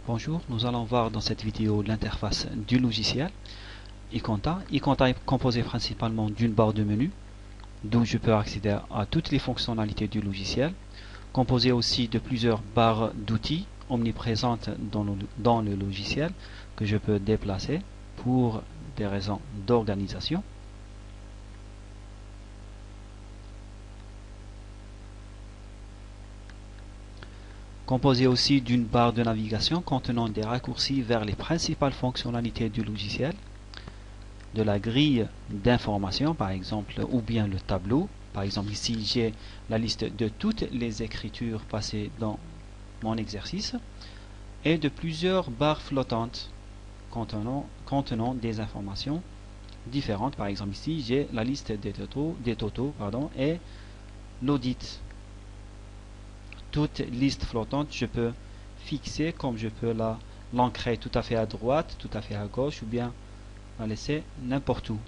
Bonjour, nous allons voir dans cette vidéo l'interface du logiciel iConta. iConta est composé principalement d'une barre de menu, d'où je peux accéder à toutes les fonctionnalités du logiciel, composé aussi de plusieurs barres d'outils omniprésentes dans le logiciel que je peux déplacer pour des raisons d'organisation. Composé aussi d'une barre de navigation contenant des raccourcis vers les principales fonctionnalités du logiciel, de la grille d'information par exemple, ou bien le tableau. Par exemple ici j'ai la liste de toutes les écritures passées dans mon exercice et de plusieurs barres flottantes contenant des informations différentes. Par exemple ici j'ai la liste des totaux et l'audit. Toute liste flottante, je peux fixer comme je peux l'ancrer tout à fait à droite, tout à fait à gauche, ou bien la laisser n'importe où.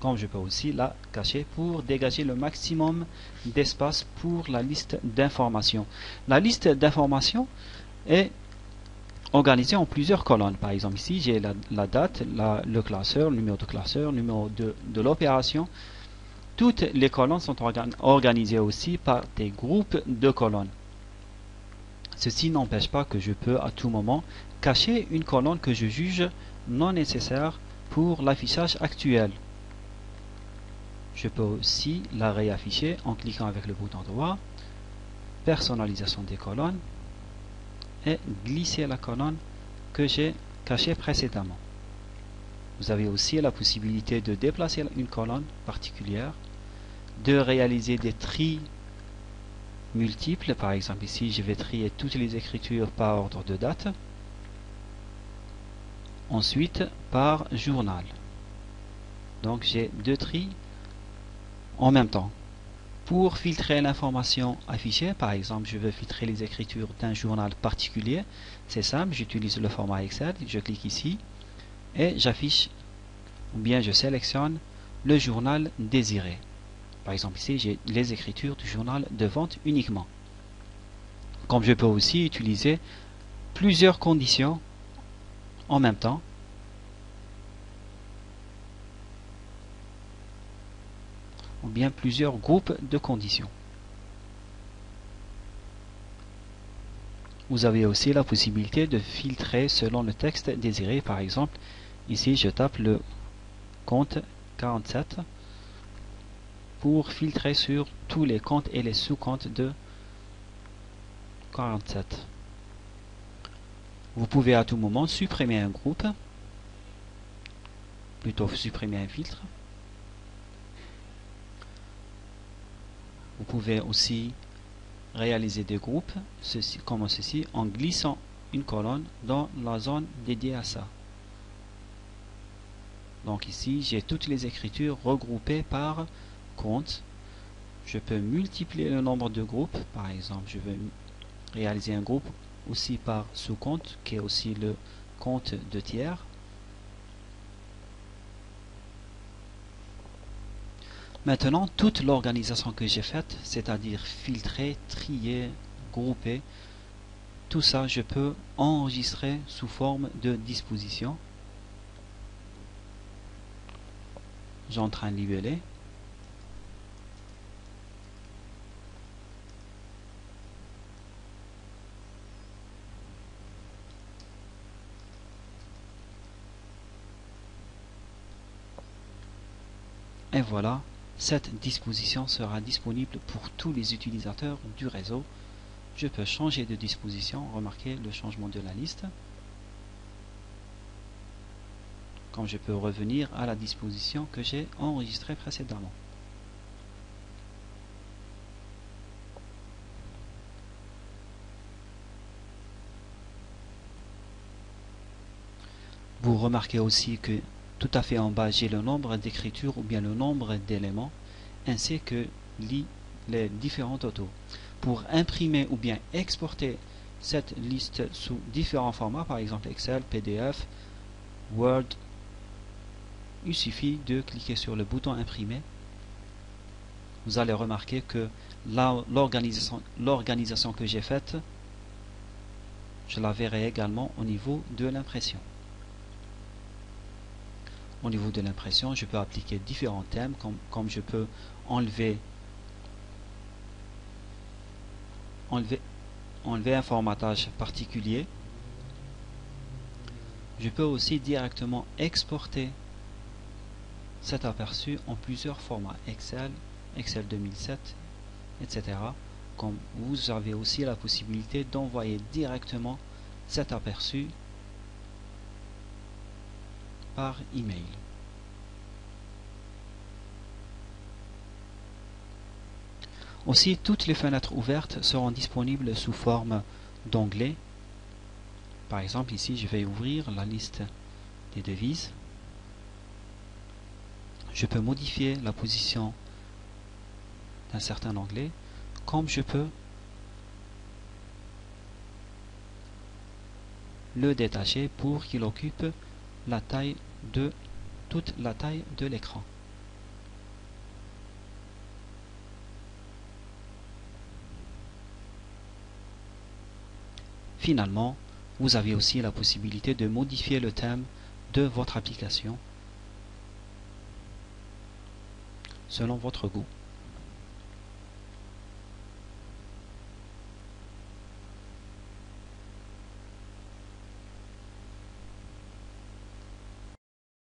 Comme je peux aussi la cacher pour dégager le maximum d'espace pour la liste d'informations. La liste d'informations est organisée en plusieurs colonnes. Par exemple ici, j'ai la date, le classeur, le numéro de classeur, le numéro de l'opération. Toutes les colonnes sont organisées aussi par des groupes de colonnes. Ceci n'empêche pas que je peux à tout moment cacher une colonne que je juge non nécessaire pour l'affichage actuel. Je peux aussi la réafficher en cliquant avec le bouton droit, personnalisation des colonnes, et glisser la colonne que j'ai cachée précédemment. Vous avez aussi la possibilité de déplacer une colonne particulière, de réaliser des tris multiples. Par exemple ici je vais trier toutes les écritures par ordre de date, ensuite par journal. Donc j'ai deux tris en même temps. Pour filtrer l'information affichée, par exemple je veux filtrer les écritures d'un journal particulier, c'est simple, j'utilise le format Excel, je clique ici et j'affiche ou bien je sélectionne le journal désiré. Par exemple ici j'ai les écritures du journal de vente uniquement. Comme je peux aussi utiliser plusieurs conditions en même temps. Ou bien plusieurs groupes de conditions. Vous avez aussi la possibilité de filtrer selon le texte désiré. Par exemple ici je tape le compte 47 pour filtrer sur tous les comptes et les sous-comptes de 47. Vous pouvez à tout moment supprimer un groupe, plutôt supprimer un filtre. Vous pouvez aussi réaliser des groupes, comme ceci, en glissant une colonne dans la zone dédiée à ça. Donc ici, j'ai toutes les écritures regroupées par compte. Je peux multiplier le nombre de groupes. Par exemple, je veux réaliser un groupe aussi par sous-compte, qui est aussi le compte de tiers. Maintenant, toute l'organisation que j'ai faite, c'est-à-dire filtrer, trier, grouper, tout ça, je peux enregistrer sous forme de disposition. J'entre un libellé. Et voilà, cette disposition sera disponible pour tous les utilisateurs du réseau. Je peux changer de disposition, remarquez le changement de la liste. Comme je peux revenir à la disposition que j'ai enregistrée précédemment. Vous remarquez aussi que tout à fait en bas, j'ai le nombre d'écritures ou bien le nombre d'éléments, ainsi que les différents totaux. Pour imprimer ou bien exporter cette liste sous différents formats, par exemple Excel, PDF, Word, il suffit de cliquer sur le bouton imprimer. Vous allez remarquer que l'organisation que j'ai faite je la verrai également au niveau de l'impression. Au niveau de l'impression, je peux appliquer différents thèmes, comme je peux enlever un formatage particulier. Je peux aussi directement exporter cet aperçu en plusieurs formats, Excel, Excel 2007, etc. Comme vous avez aussi la possibilité d'envoyer directement cet aperçu par email. Aussi, toutes les fenêtres ouvertes seront disponibles sous forme d'onglets. Par exemple, ici, je vais ouvrir la liste des devises. Je peux modifier la position d'un certain onglet, comme je peux le détacher pour qu'il occupe la taille de toute la taille de l'écran. Finalement, vous avez aussi la possibilité de modifier le thème de votre application selon votre goût.